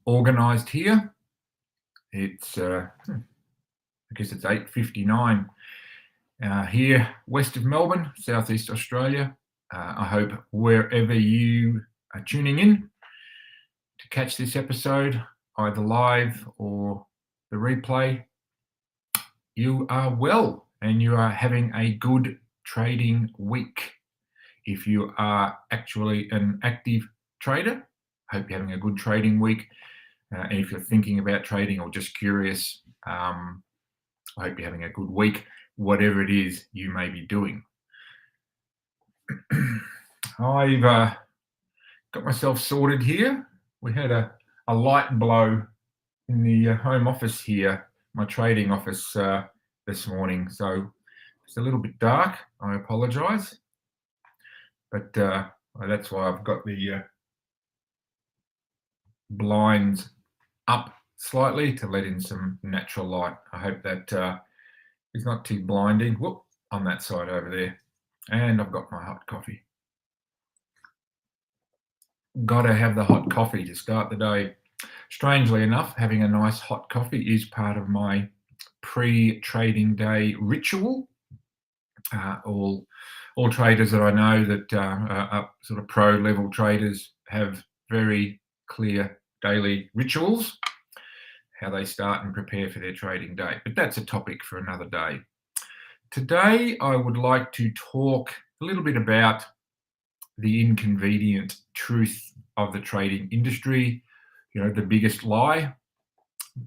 organised here. It's I guess it's 8:59 here west of Melbourne, southeast Australia. I hope wherever you are tuning in to catch this episode, either live or the replay, you are well and you are having a good trading week. If you are actually an active trader, I hope you're having a good trading week. And if you're thinking about trading or just curious, I hope you're having a good week, whatever it is you may be doing. I've got myself sorted here. We had a light blow in the home office here, my trading office this morning. So it's a little bit dark. I apologise. But that's why I've got the blinds up slightly to let in some natural light. I hope that is not too blinding. Whoop, on that side over there. And I've got my hot coffee. Got to have the hot coffee to start the day. Strangely enough, having a nice hot coffee is part of my pre-trading day ritual. All traders that I know that are sort of pro-level traders have very clear daily rituals, how they start and prepare for their trading day. But that's a topic for another day. Today, I would like to talk a little bit about the inconvenient truth of the trading industry, the biggest lie,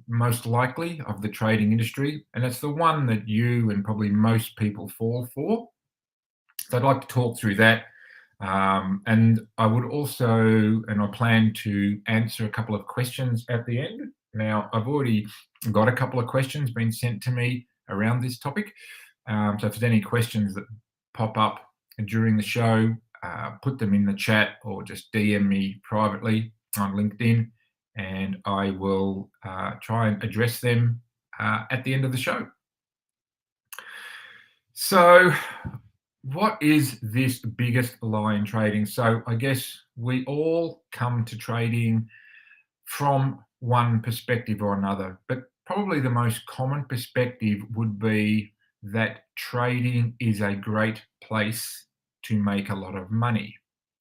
most likely, of the trading industry. And it's the one that you and probably most people fall for. So I'd like to talk through that. And I would also, and I plan to answer a couple of questions at the end. Now, I've already got a couple of questions being sent to me around this topic. So if there's any questions that pop up during the show, put them in the chat or just DM me privately on LinkedIn, and I will try and address them at the end of the show. So what is this biggest lie in trading? So I guess we all come to trading from one perspective or another, but probably the most common perspective would be that trading is a great place to make a lot of money.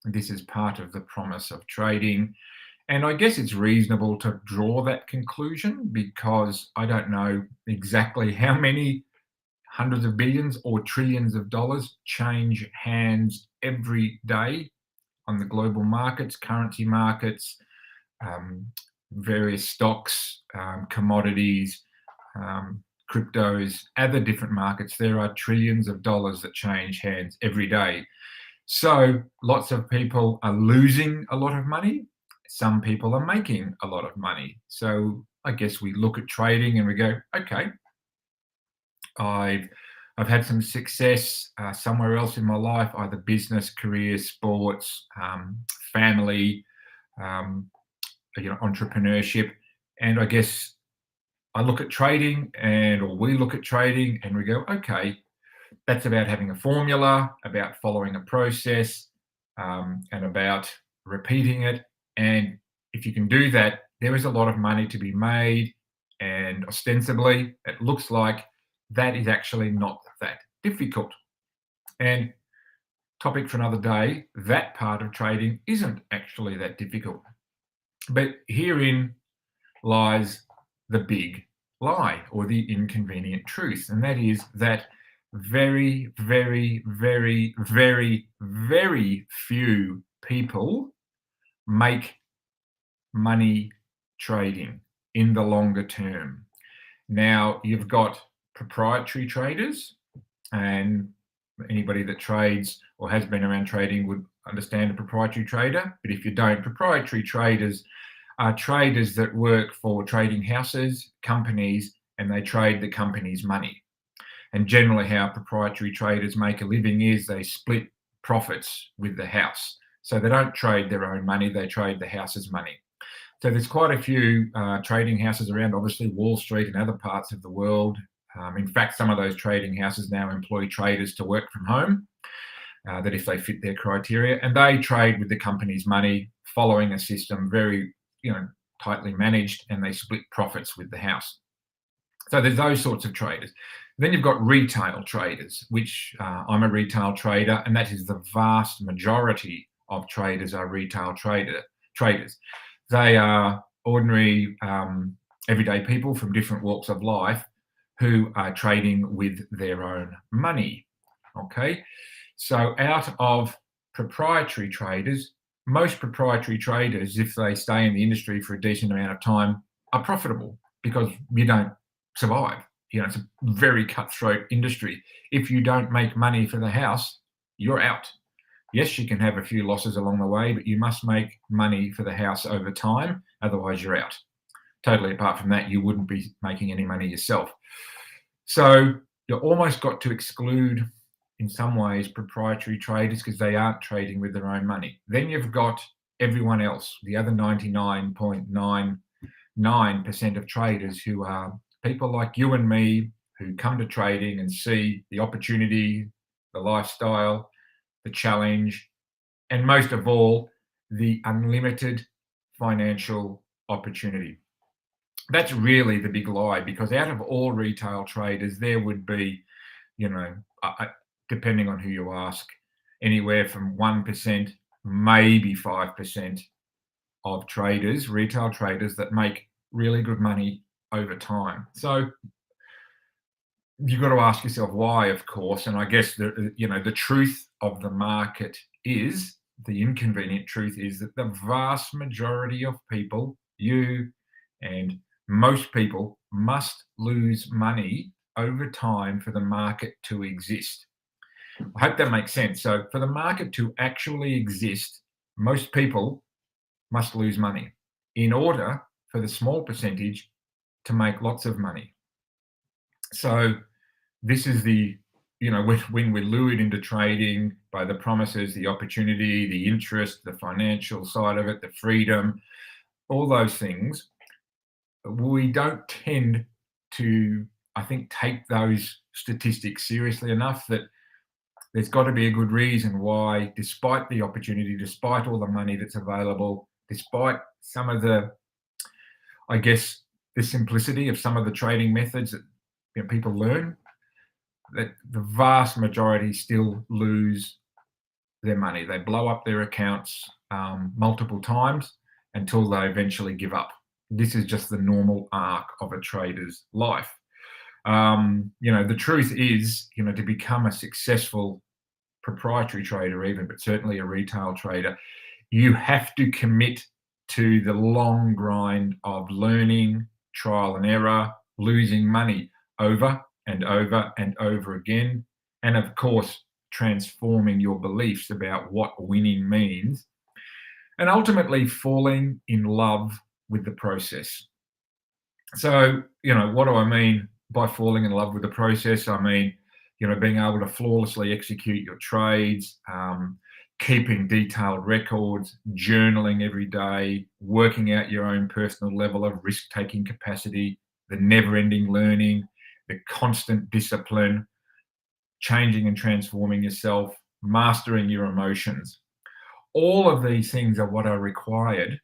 This is part of the promise of trading. And I guess it's reasonable to draw that conclusion because I don't know exactly how many hundreds of billions or trillions of dollars change hands every day on the global markets, currency markets, various stocks, commodities, cryptos, other different markets. There are trillions of dollars that change hands every day. So lots of people are losing a lot of money. Some people are making a lot of money. So I guess we look at trading and we go, okay, I've had some success somewhere else in my life, either business, career, sports, family, entrepreneurship. And I guess I look at trading or we look at trading and we go, okay, that's about having a formula, about following a process, and about repeating it. And if you can do that, there is a lot of money to be made. And ostensibly, it looks like that is actually not that difficult. And topic for another day, that part of trading isn't actually that difficult. But herein lies the big lie or the inconvenient truth. And that is that very, very, very, very, very few people make money trading in the longer term. Now, you've got proprietary traders, and anybody that trades or has been around trading would understand a proprietary trader. But if you don't, proprietary traders are traders that work for trading houses, companies, and they trade the company's money. And generally how proprietary traders make a living is they split profits with the house. So they don't trade their own money, they trade the house's money. So there's quite a few trading houses around, obviously Wall Street and other parts of the world. In fact, some of those trading houses now employ traders to work from home, that if they fit their criteria, and they trade with the company's money, following a system very, tightly managed, and they split profits with the house. So there's those sorts of traders. Then you've got retail traders, which I'm a retail trader, and that is the vast majority of traders are traders. They are ordinary, everyday people from different walks of life who are trading with their own money. Okay, so out of proprietary traders, most proprietary traders, if they stay in the industry for a decent amount of time, are profitable because you don't survive. It's a very cutthroat industry. If you don't make money for the house, you're out. Yes, you can have a few losses along the way, but you must make money for the house over time. Otherwise, you're out. Totally apart from that, you wouldn't be making any money yourself. So you almost got to exclude, in some ways, proprietary traders because they aren't trading with their own money. Then you've got everyone else, the other 99.99% of traders who are people like you and me who come to trading and see the opportunity, the lifestyle, the challenge, and most of all, the unlimited financial opportunity. That's really the big lie, because out of all retail traders, there would be, you know, depending on who you ask, anywhere from 1%, maybe 5% of traders, retail traders, that make really good money over time. So you've got to ask yourself why, of course. And I guess the truth of the market is, the inconvenient truth is, that the vast majority of people, you and most people, must lose money over time for the market to exist. I hope that makes sense. So for the market to actually exist, most people must lose money in order for the small percentage to make lots of money. So this is when we're lured into trading by the promises, the opportunity, the interest, the financial side of it, the freedom, all those things, we don't tend to, I think, take those statistics seriously enough. That there's got to be a good reason why, despite the opportunity, despite all the money that's available, despite some of the, I guess, the simplicity of some of the trading methods that people learn, that the vast majority still lose their money. They blow up their accounts multiple times until they eventually give up. This is just the normal arc of a trader's life. The truth is, to become a successful proprietary trader even, but certainly a retail trader, you have to commit to the long grind of learning, trial and error, losing money over and over and over again, and of course, transforming your beliefs about what winning means, and ultimately falling in love with the process. So, what do I mean by falling in love with the process? I mean, being able to flawlessly execute your trades, keeping detailed records, journaling every day, working out your own personal level of risk-taking capacity, the never-ending learning, the constant discipline, changing and transforming yourself, mastering your emotions. All of these things are what are required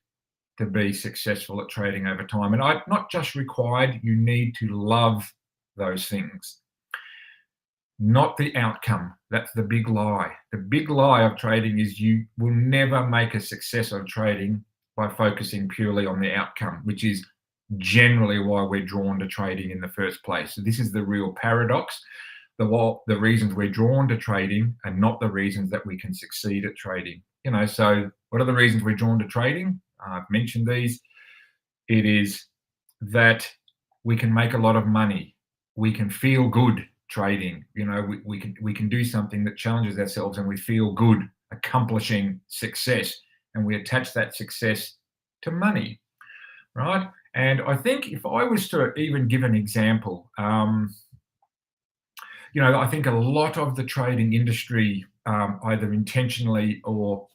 to be successful at trading over time. And not just required, you need to love those things, not the outcome. That's the big lie. The big lie of trading is you will never make a success of trading by focusing purely on the outcome, which is generally why we're drawn to trading in the first place. So this is the real paradox. The reasons we're drawn to trading are not the reasons that we can succeed at trading. So what are the reasons we're drawn to trading? I've mentioned these. It is that we can make a lot of money. We can feel good trading. We can do something that challenges ourselves and we feel good accomplishing success, and we attach that success to money, right? And I think if I was to even give an example, I think a lot of the trading industry, either intentionally or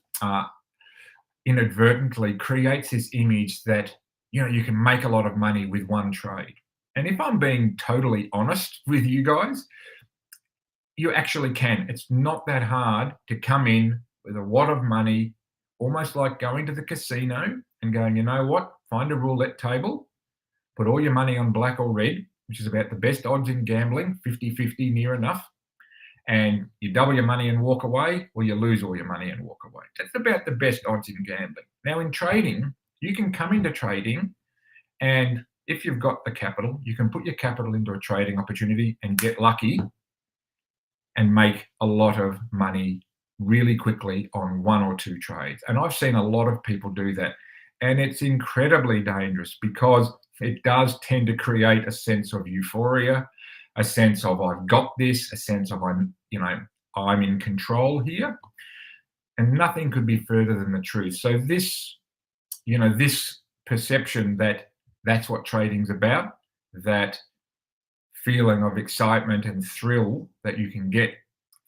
inadvertently, creates this image that, you can make a lot of money with one trade. And if I'm being totally honest with you guys, you actually can. It's not that hard to come in with a wad of money, almost like going to the casino and going, you know what? find a roulette table, put all your money on black or red, which is about the best odds in gambling, 50-50, near enough, and you double your money and walk away, or you lose all your money and walk away. That's about the best odds in gambling. Now, in trading, you can come into trading, and if you've got the capital, you can put your capital into a trading opportunity and get lucky and make a lot of money really quickly on one or two trades. And I've seen a lot of people do that. And it's incredibly dangerous because it does tend to create a sense of euphoria, a sense of I've got this, a sense of I'm in control here. And nothing could be further than the truth. So this perception that that's what trading's about, that feeling of excitement and thrill that you can get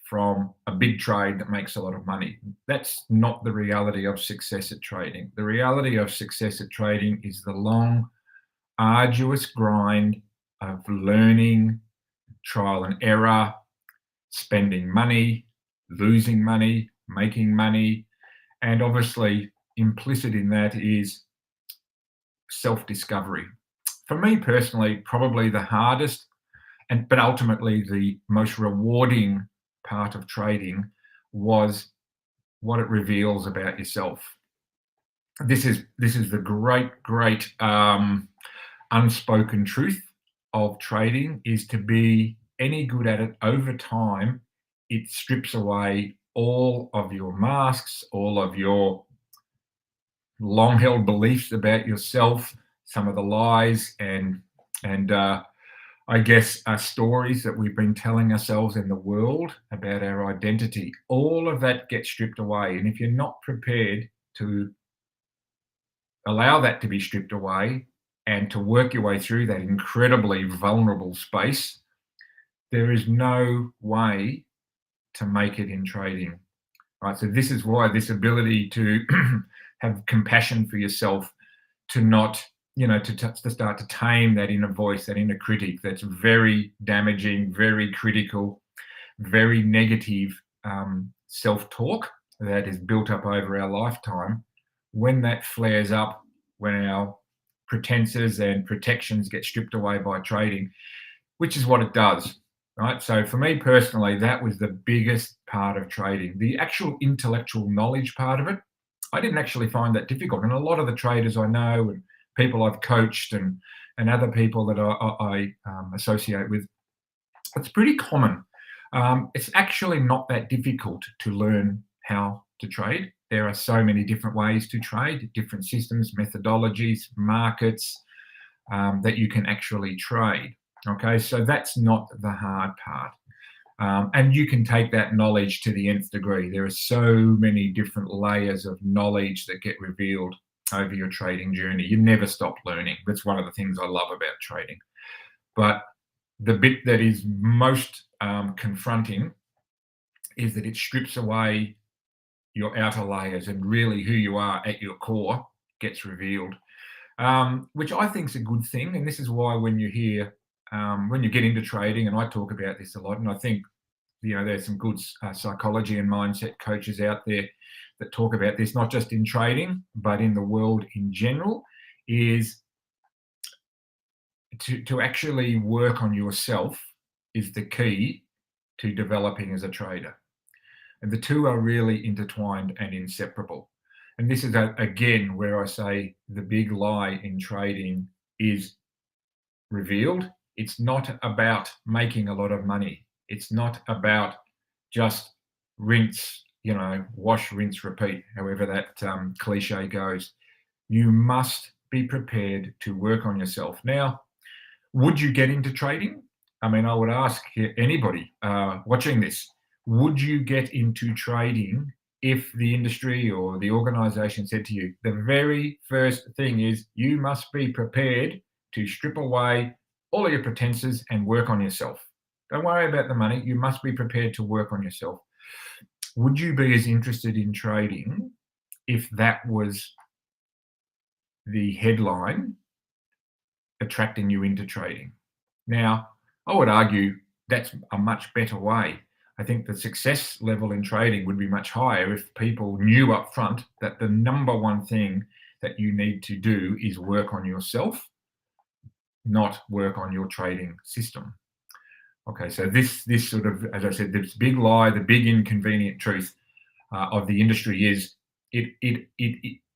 from a big trade that makes a lot of money. That's not the reality of success at trading. The reality of success at trading is the long, arduous grind of learning, trial and error, spending money, losing money, making money. And obviously, implicit in that is self-discovery. For me personally, probably the hardest but ultimately the most rewarding part of trading was what it reveals about yourself. This is the great unspoken truth of trading, is to be any good at it over time. It strips away all of your masks, all of your long held beliefs about yourself, some of the lies and I guess stories that we've been telling ourselves in the world about our identity. All of that gets stripped away. And if you're not prepared to allow that to be stripped away and to work your way through that incredibly vulnerable space, there is no way to make it in trading. Right. So this is why this ability to have compassion for yourself, to not to start to tame that inner voice, that inner critic that's very damaging, very critical, very negative self-talk that is built up over our lifetime. When that flares up, when our pretenses and protections get stripped away by trading, which is what it does, right? So for me personally, that was the biggest part of trading. The actual intellectual knowledge part of it, I didn't actually find that difficult. And a lot of the traders I know and people I've coached and other people that I associate with, it's pretty common. It's actually not that difficult to learn how to trade. There are so many different ways to trade, different systems, methodologies, markets that you can actually trade. Okay, so that's not the hard part. And you can take that knowledge to the nth degree. There are so many different layers of knowledge that get revealed over your trading journey. You never stop learning. That's one of the things I love about trading. But the bit that is most confronting is that it strips away your outer layers, and really who you are at your core gets revealed, which I think is a good thing. And this is why when you hear, when you get into trading, and I talk about this a lot, and I think there's some good psychology and mindset coaches out there that talk about this, not just in trading, but in the world in general, is to actually work on yourself is the key to developing as a trader. And the two are really intertwined and inseparable. And this is, again, where I say the big lie in trading is revealed. It's not about making a lot of money. It's not about just rinse, wash, rinse, repeat, however that cliche goes. You must be prepared to work on yourself. Now, would you get into trading? I mean, I would ask anybody watching this, would you get into trading if the industry or the organization said to you, the very first thing is you must be prepared to strip away all of your pretenses and work on yourself. Don't worry about the money. You must be prepared to work on yourself. Would you be as interested in trading if that was the headline attracting you into trading? Now, I would argue that's a much better way. I think the success level in trading would be much higher if people knew up front that the number one thing that you need to do is work on yourself, not work on your trading system. Okay, so this sort of, as I said, this big lie, the big inconvenient truth of the industry is it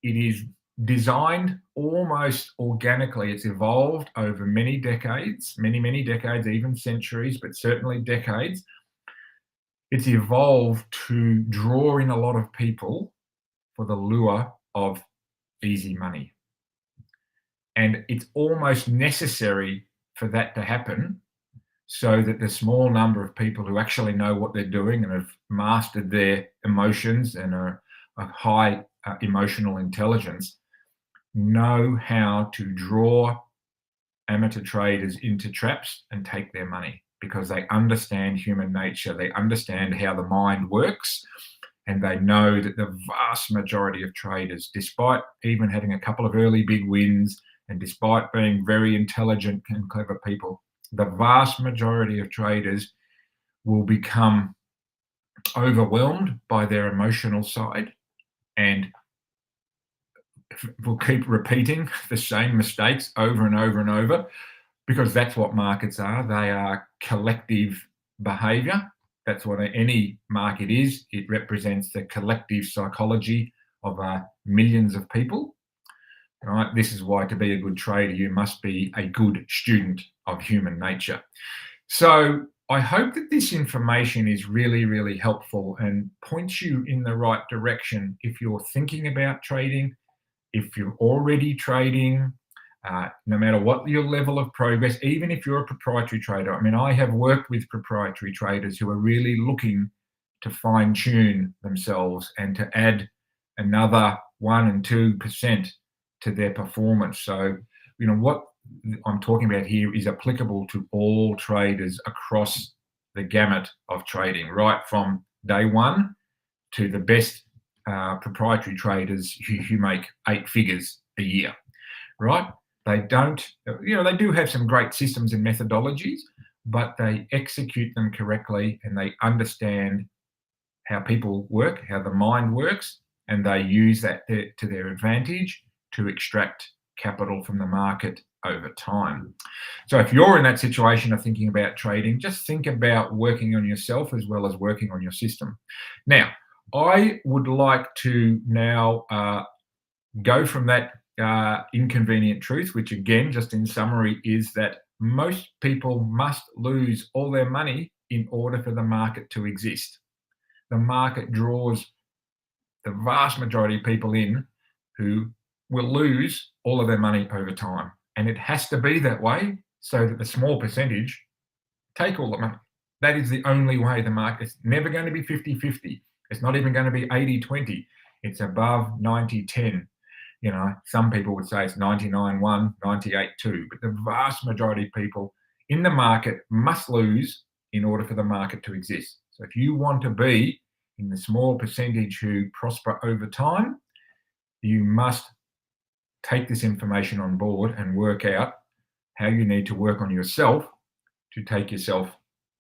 is designed almost organically. It's evolved over many decades, many decades, even centuries, but certainly decades. It's evolved to draw in a lot of people for the lure of easy money. And it's almost necessary for that to happen so that the small number of people who actually know what they're doing and have mastered their emotions and are a high emotional intelligence know how to draw amateur traders into traps and take their money, because they understand human nature, they understand how the mind works, and they know that the vast majority of traders, despite even having a couple of early big wins and despite being very intelligent and clever people, the vast majority of traders will become overwhelmed by their emotional side and will keep repeating the same mistakes over and over and over, because that's what markets are. They are collective behavior. That's what any market is. It represents the collective psychology of millions of people. Right? This is why, to be a good trader, you must be a good student of human nature. So I hope that this information is really, really helpful and points you in the right direction if you're thinking about trading, if you're already trading, no matter what your level of progress, even if you're a proprietary trader. I mean, I have worked with proprietary traders who are really looking to fine tune themselves and to add another 1 and 2% to their performance. So, what I'm talking about here is applicable to all traders across the gamut of trading, right from day one to the best proprietary traders who make 8 figures a year, right? They don't, they do have some great systems and methodologies, but they execute them correctly and they understand how people work, how the mind works, and they use that to their advantage to extract capital from the market over time. So if you're in that situation of thinking about trading, just think about working on yourself as well as working on your system. Now, I would like to now go from that inconvenient truth, which again, just in summary, is that most people must lose all their money in order for the market to exist. The market draws the vast majority of people in who will lose all of their money over time. And it has to be that way so that the small percentage take all the money. That is the only way the market is never going to be 50-50. It's not even going to be 80-20. It's above 90-10. Some people would say it's 99-1, 98-2, but the vast majority of people in the market must lose in order for the market to exist. So if you want to be in the small percentage who prosper over time, you must take this information on board and work out how you need to work on yourself to take yourself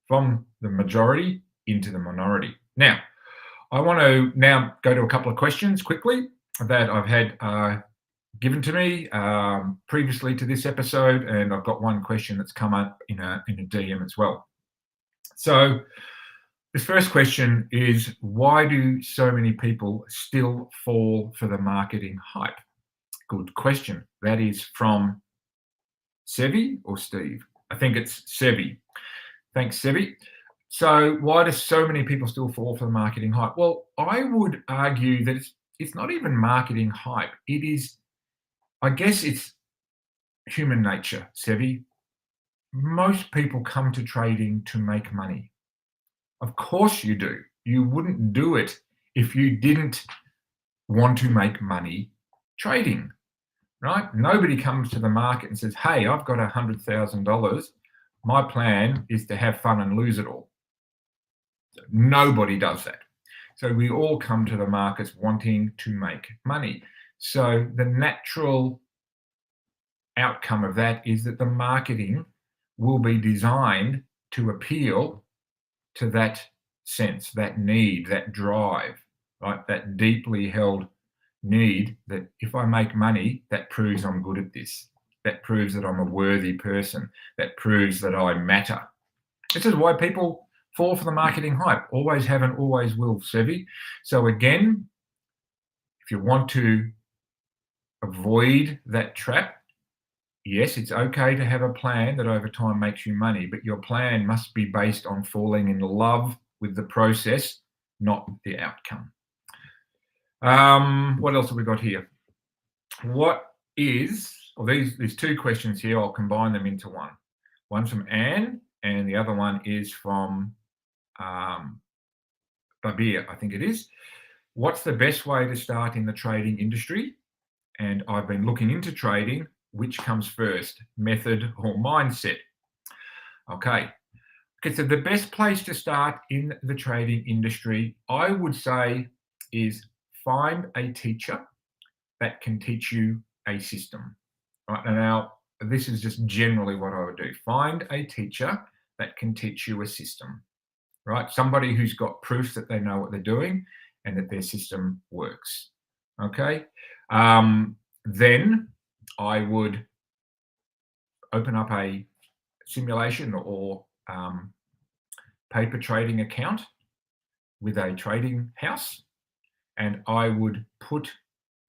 from the majority into the minority. Now, I want to now go to a couple of questions quickly that I've had given to me previously to this episode, and I've got one question that's come up in a DM as well. So this first question is, why do so many people still fall for the marketing hype? Good question. That is from Sevi or Steve? I think it's Sevi. Thanks, Sevi. So why do so many people still fall for the marketing hype? Well, I would argue that it's not even marketing hype. It is, I guess it's human nature, Sevi. Most people come to trading to make money. Of course you do. You wouldn't do it if you didn't want to make money trading, right? Nobody comes to the market and says, hey, I've got $100,000. My plan is to have fun and lose it all. So nobody does that. So we all come to the markets wanting to make money. So the natural outcome of that is that the marketing will be designed to appeal to that sense, that need, that drive, right? That deeply held need that if I make money, that proves I'm good at this. That proves that I'm a worthy person. That proves that I matter. This is why people fall for the marketing hype. Always have and always will, Sevi. So again, if you want to avoid that trap, yes, it's okay to have a plan that over time makes you money, but your plan must be based on falling in love with the process, not the outcome. What else have we got here? There's two questions here. I'll combine them into one. One's from Anne, and the other one is from Babir, I think it is. What's the best way to start in the trading industry? And I've been looking into trading. Which comes first, method or mindset? Okay, so the best place to start in the trading industry, I would say, is find a teacher that can teach you a system. Right, and now, this is just generally what I would do. Find a teacher that can teach you a system, right? Somebody who's got proof that they know what they're doing and that their system works, okay? Then I would open up a simulation or paper trading account with a trading house, and I would put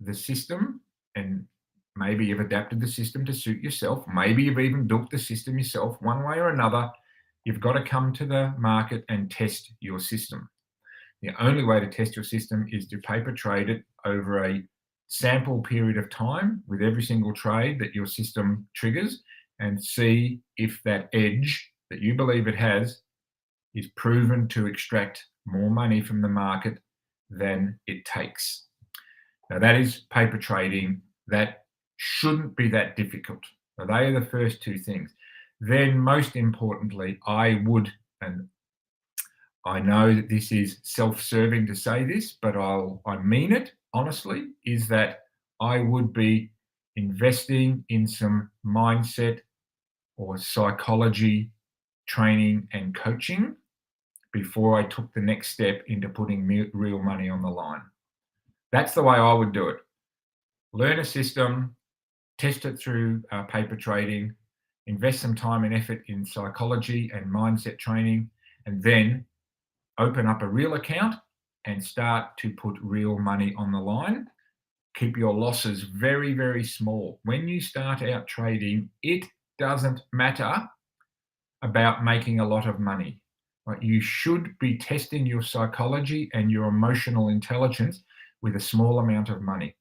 the system, and maybe you've adapted the system to suit yourself. Maybe you've even built the system yourself. One way or another, you've got to come to the market and test your system. The only way to test your system is to paper trade it over a sample period of time with every single trade that your system triggers, and see if that edge that you believe it has is proven to extract more money from the market than it takes. Now, that is paper trading. That shouldn't be that difficult. Now, they are the first two things. Then, most importantly, I would, and I know that this is self-serving to say this, but I mean it honestly, is that I would be investing in some mindset or psychology training and coaching before I took the next step into putting real money on the line. That's the way I would do it. Learn a system, test it through paper trading, invest some time and effort in psychology and mindset training, and then open up a real account and start to put real money on the line. Keep your losses very, very small. When you start out trading, it doesn't matter about making a lot of money. Right? You should be testing your psychology and your emotional intelligence with a small amount of money,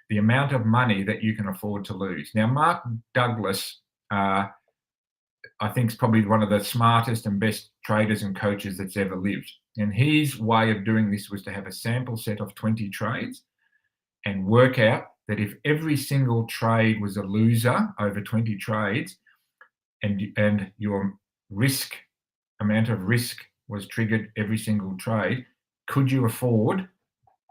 the amount of money that you can afford to lose. Now, Mark Douglas, I think, is probably one of the smartest and best traders and coaches that's ever lived. And his way of doing this was to have a sample set of 20 trades and work out that if every single trade was a loser over 20 trades, and your amount of risk was triggered every single trade, could you afford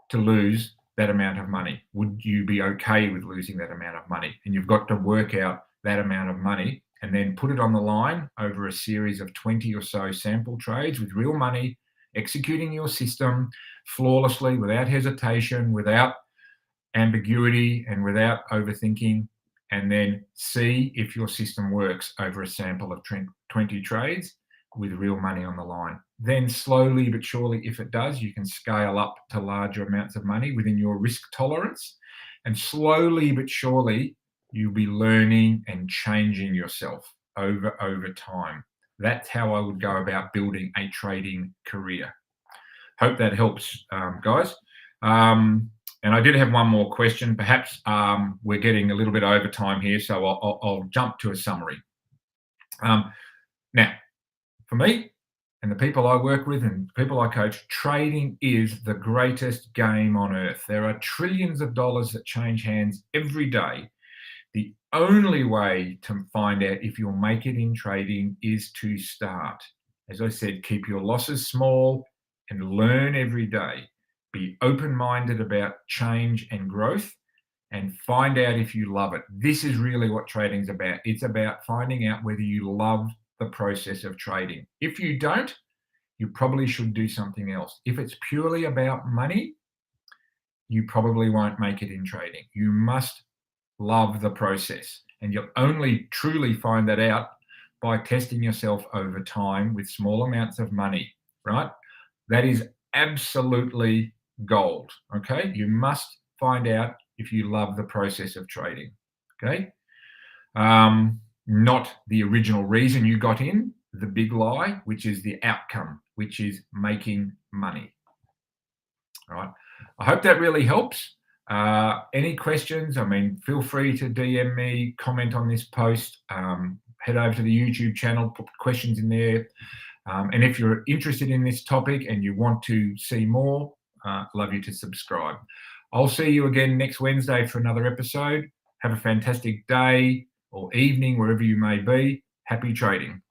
to lose that amount of money? Would you be okay with losing that amount of money? And you've got to work out that amount of money and then put it on the line over a series of 20 or so sample trades with real money, executing your system flawlessly, without hesitation, without ambiguity, and without overthinking, and then see if your system works over a sample of 20 trades with real money on the line. Then slowly but surely, if it does, you can scale up to larger amounts of money within your risk tolerance. And slowly but surely, you'll be learning and changing yourself over time. That's how I would go about building a trading career. Hope that helps, guys. And I did have one more question. Perhaps we're getting a little bit over time here, so I'll jump to a summary. Now, for me and the people I work with and people I coach, trading is the greatest game on earth. There are trillions of dollars that change hands every day. The only way to find out if you'll make it in trading is to start. As I said, keep your losses small and learn every day. Be open-minded about change and growth, and find out if you love it. This is really what trading's about. It's about finding out whether you love the process of trading. If you don't, you probably should do something else. If it's purely about money, you probably won't make it in trading. You must love the process. And you'll only truly find that out by testing yourself over time with small amounts of money, right? That is absolutely gold, okay? You must find out if you love the process of trading, okay? Not the original reason you got in, the big lie, which is the outcome, which is making money. All right. I hope that really helps. Any questions? I mean, feel free to DM me, comment on this post, head over to the YouTube channel, put questions in there. And if you're interested in this topic and you want to see more, love you to subscribe. I'll see you again next Wednesday for another episode. Have a fantastic day or evening, wherever you may be. Happy trading.